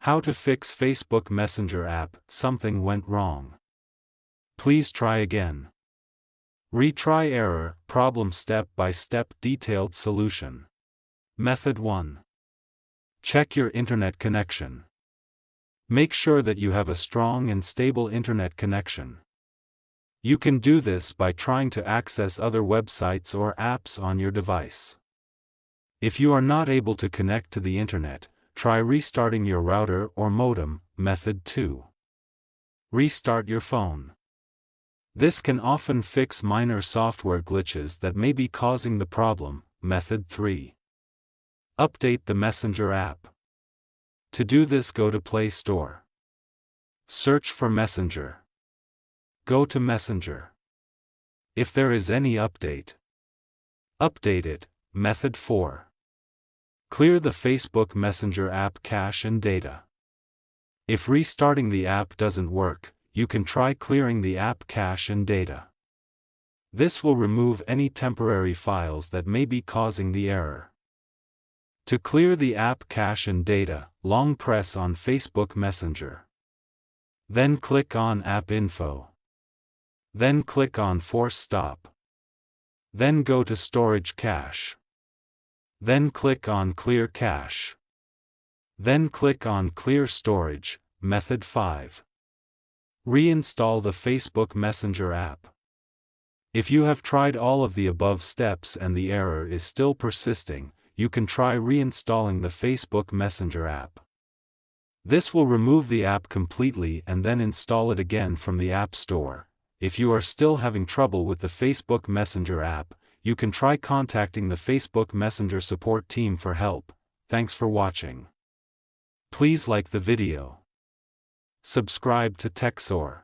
How to fix Facebook Messenger app, something went wrong. Please try again. Retry error problem step-by-step detailed solution. Method 1. Check your internet connection. Make sure that you have a strong and stable internet connection. You can do this by trying to access other websites or apps on your device. If you are not able to connect to the internet, try restarting your router or modem. Method 2. Restart your phone. This can often fix minor software glitches that may be causing the problem. Method 3. Update the Messenger app. To do this, go to Play Store. Search for Messenger. Go to Messenger. If there is any update, update it. Method 4. Clear the Facebook Messenger app cache and data. If restarting the app doesn't work, you can try clearing the app cache and data. This will remove any temporary files that may be causing the error. To clear the app cache and data, long press on Facebook Messenger. Then click on App Info. Then click on Force Stop. Then go to Storage Cache. Then click on Clear Cache. Then click on Clear Storage. Method 5. Reinstall the Facebook Messenger app. If you have tried all of the above steps and the error is still persisting, you can try reinstalling the Facebook Messenger app. This will remove the app completely and then install it again from the App Store. If you are still having trouble with the Facebook Messenger app, you can try contacting the Facebook Messenger support team for help. Thanks for watching. Please like the video. Subscribe to TechSoar.